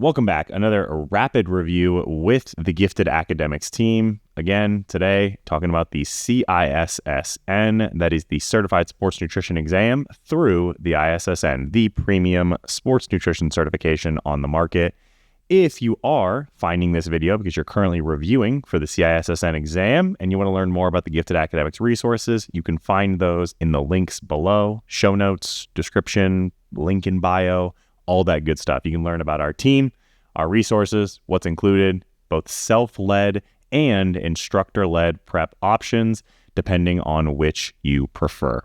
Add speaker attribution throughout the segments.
Speaker 1: Welcome back. Another rapid review with the Gifted Academics team. Again, today, talking about the CISSN, that is the Certified Sports Nutrition Exam through the ISSN, the premium sports nutrition certification on the market. If you are finding this video because you're currently reviewing for the CISSN exam and you want to learn more about the Gifted Academics resources, you can find those in the links below, show notes, description, link in bio, all that good stuff. You can learn about our team, our resources, what's included, both self-led and instructor-led prep options, depending on which you prefer.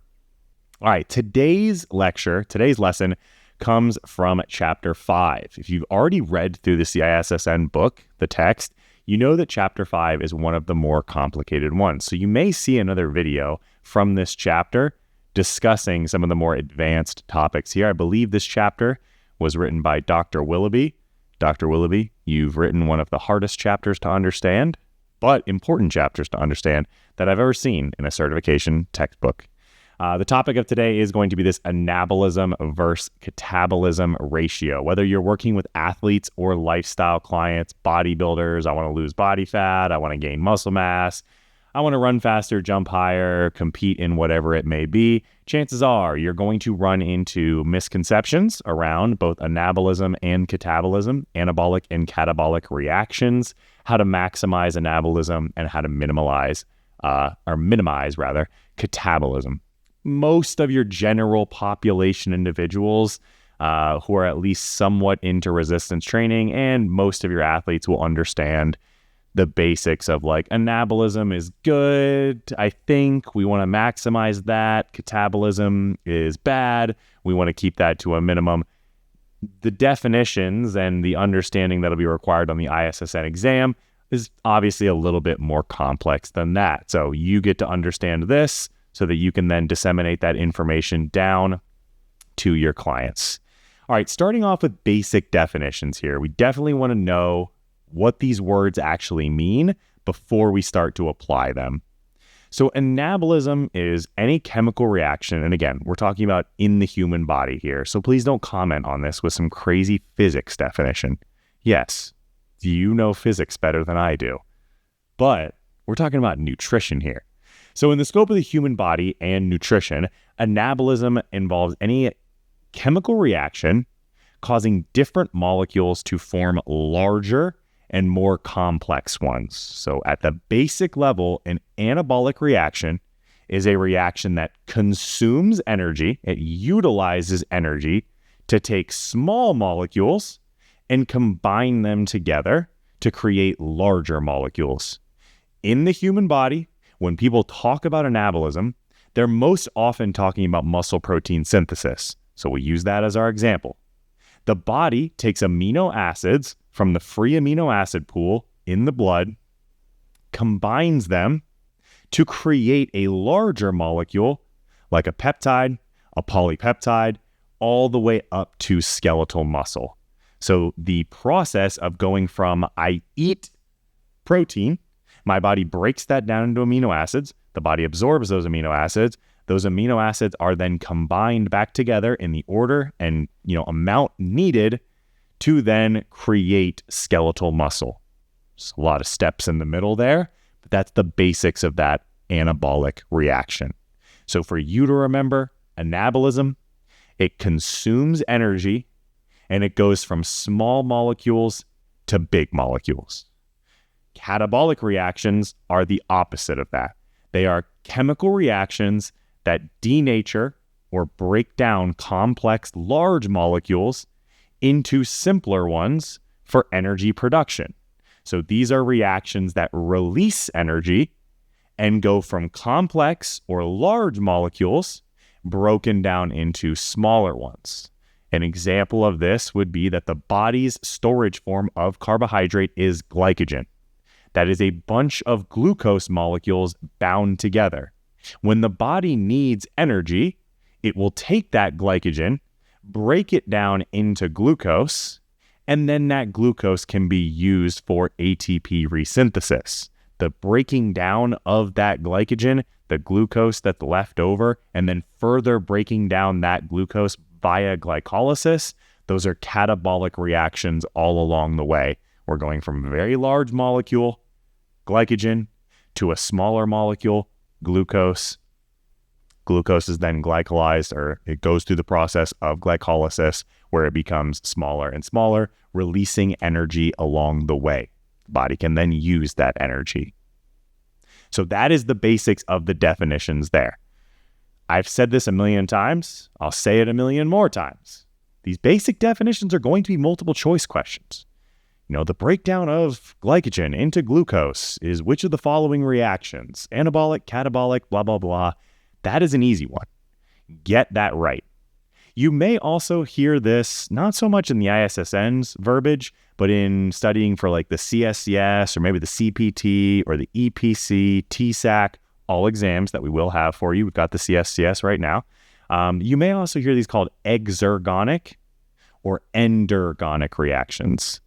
Speaker 1: All right, today's lesson comes from Chapter 5. If you've already read through the CISSN book, the text, you know that Chapter 5 is one of the more complicated ones. So you may see another video from this chapter discussing some of the more advanced topics here. I believe this chapter was written by Dr. Willoughby. Dr. Willoughby, you've written one of the hardest chapters to understand, but important chapters to understand that I've ever seen in a certification textbook. The topic of today is going to be this anabolism versus catabolism ratio. Whether you're working with athletes or lifestyle clients, bodybuilders, I want to lose body fat, I want to gain muscle mass, I want to run faster, jump higher, compete in whatever it may be, chances are you're going to run into misconceptions around both anabolism and catabolism, anabolic and catabolic reactions, how to maximize anabolism, and how to minimize catabolism. Most of your general population individuals who are at least somewhat into resistance training, and most of your athletes will understand the basics of like anabolism is good. I think we want to maximize that. Catabolism is bad. We want to keep that to a minimum. The definitions and the understanding that'll be required on the ISSN exam is obviously a little bit more complex than that. So you get to understand this so that you can then disseminate that information down to your clients. All right, starting off with basic definitions here. We definitely want to know what these words actually mean before we start to apply them. So anabolism is any chemical reaction, and again, we're talking about in the human body here, so please don't comment on this with some crazy physics definition. Yes, you know physics better than I do, but we're talking about nutrition here. So in the scope of the human body and nutrition, anabolism involves any chemical reaction causing different molecules to form larger and more complex ones. So at the basic level, an anabolic reaction is a reaction that consumes energy. It utilizes energy to take small molecules and combine them together to create larger molecules. In the human body, when people talk about anabolism, they're most often talking about muscle protein synthesis. So we use that as our example. The body takes amino acids from the free amino acid pool in the blood, combines them to create a larger molecule like a peptide, a polypeptide, all the way up to skeletal muscle. So the process of going from I eat protein, my body breaks that down into amino acids, the body absorbs those amino acids are then combined back together in the order and amount needed to then create skeletal muscle. There's a lot of steps in the middle there, but that's the basics of that anabolic reaction. So for you to remember, anabolism, it consumes energy and it goes from small molecules to big molecules. Catabolic reactions are the opposite of that. They are chemical reactions that denature or break down complex large molecules into simpler ones for energy production. So these are reactions that release energy and go from complex or large molecules broken down into smaller ones. An example of this would be that the body's storage form of carbohydrate is glycogen. That is a bunch of glucose molecules bound together. When the body needs energy, it will take that glycogen, break it down into glucose, and then that glucose can be used for ATP resynthesis. The breaking down of that glycogen, the glucose that's left over, and then further breaking down that glucose via glycolysis, Those are catabolic reactions all along the way. We're going from a very large molecule, glycogen, to a smaller molecule, glucose. Glucose is then glycolized, or it goes through the process of glycolysis where it becomes smaller and smaller, releasing energy along the way. The body can then use that energy. So that is the basics of the definitions there. I've said this a million times. I'll say it a million more times. These basic definitions are going to be multiple choice questions. The breakdown of glycogen into glucose is which of the following reactions? Anabolic, catabolic, blah, blah, blah. That is an easy one. Get that right. You may also hear this, not so much in the ISSN's verbiage, but in studying for like the CSCS or maybe the CPT or the EPC, TSAC, all exams that we will have for you. We've got the CSCS right now. You may also hear these called exergonic or endergonic reactions.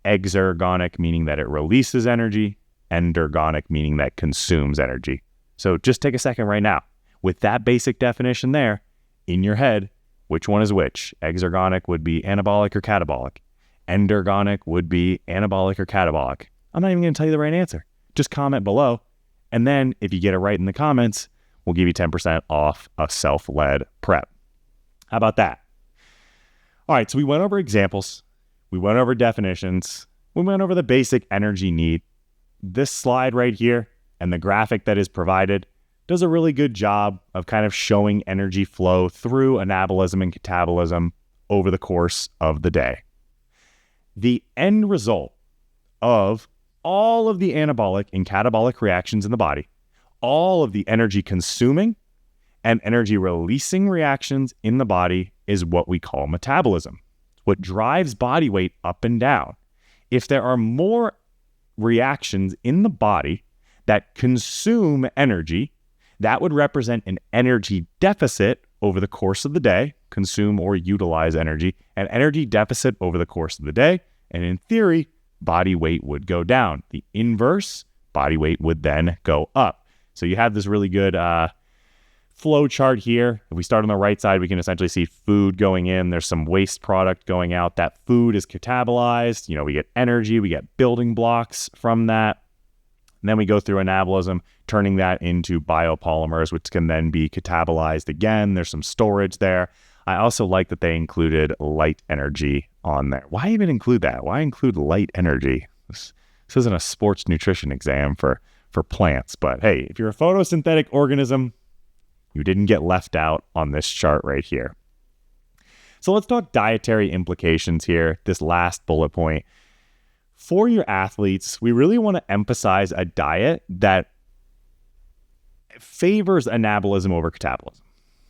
Speaker 1: Exergonic meaning that it releases energy, endergonic meaning that consumes energy. So just take a second right now. With that basic definition there, in your head, which one is which? Exergonic would be anabolic or catabolic. Endergonic would be anabolic or catabolic. I'm not even going to tell you the right answer. Just comment below. And then if you get it right in the comments, we'll give you 10% off a self-led prep. How about that? All right, so we went over examples. We went over definitions. We went over the basic energy need. This slide right here and the graphic that is provided does a really good job of kind of showing energy flow through anabolism and catabolism over the course of the day. The end result of all of the anabolic and catabolic reactions in the body, all of the energy consuming and energy releasing reactions in the body is what we call metabolism. What drives body weight up and down. If there are more reactions in the body that consume energy, that would represent an energy deficit over the course of the day, consume or utilize energy, an energy deficit over the course of the day, and in theory, body weight would go down. The inverse, body weight would then go up. So you have this really good flow chart here. If we start on the right side, we can essentially see food going in. There's some waste product going out. That food is catabolized. We get energy, we get building blocks from that. And then we go through anabolism, turning that into biopolymers, which can then be catabolized again. There's some storage there. I also like that they included light energy on there. Why even include that? Why include light energy? This isn't a sports nutrition exam for plants, but hey, if you're a photosynthetic organism, you didn't get left out on this chart right here. So let's talk dietary implications here, this last bullet point. For your athletes, we really want to emphasize a diet that favors anabolism over catabolism.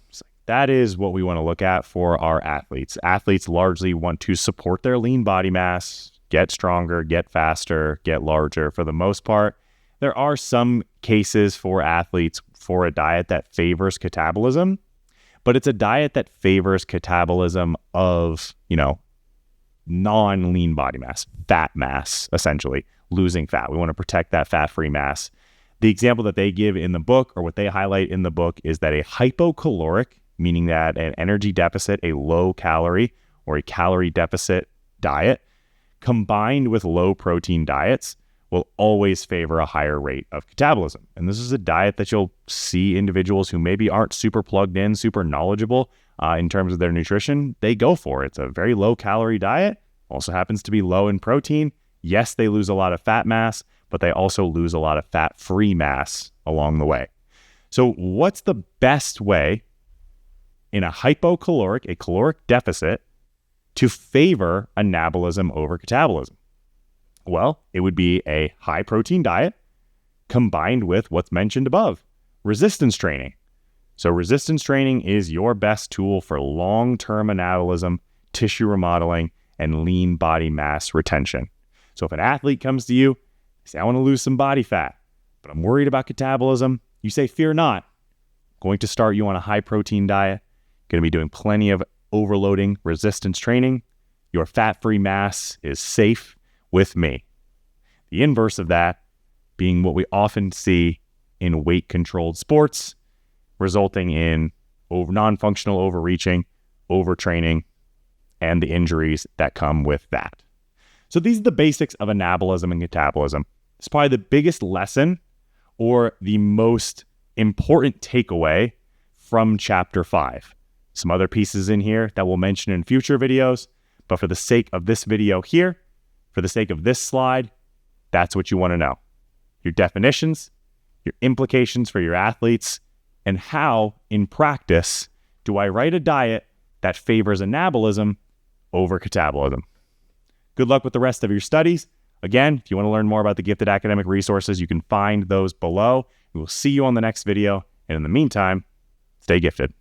Speaker 1: So that is what we want to look at for our athletes. Athletes largely want to support their lean body mass, get stronger, get faster, get larger for the most part. There are some cases for athletes for a diet that favors catabolism, but it's a diet that favors catabolism of, non-lean body mass, fat mass, essentially, losing fat. We want to protect that fat-free mass. The example that they give in the book, or what they highlight in the book, is that a hypocaloric, meaning that an energy deficit, a low calorie or a calorie deficit diet, combined with low protein diets, will always favor a higher rate of catabolism. And this is a diet that you'll see individuals who maybe aren't super plugged in, super knowledgeable in terms of their nutrition, they go for. It's a very low calorie diet, also happens to be low in protein. Yes, they lose a lot of fat mass, but they also lose a lot of fat-free mass along the way. So what's the best way in a hypocaloric, a caloric deficit, to favor anabolism over catabolism? Well, it would be a high protein diet combined with what's mentioned above, resistance training. So resistance training is your best tool for long-term anabolism, tissue remodeling, and lean body mass retention. So if an athlete comes to you, say, I want to lose some body fat, but I'm worried about catabolism, you say, fear not. I'm going to start you on a high protein diet, going to be doing plenty of overloading resistance training. Your fat-free mass is safe with me. The inverse of that being what we often see in weight-controlled sports, resulting in non-functional overreaching, overtraining, and the injuries that come with that. So these are the basics of anabolism and catabolism. It's probably the biggest lesson or the most important takeaway from chapter 5. Some other pieces in here that we'll mention in future videos, but for the sake of this video here, for the sake of this slide, that's what you want to know. Your definitions, your implications for your athletes, and how, in practice, do I write a diet that favors anabolism over catabolism. Good luck with the rest of your studies. Again, if you want to learn more about the gifted academic resources, you can find those below. We will see you on the next video. And in the meantime, stay gifted.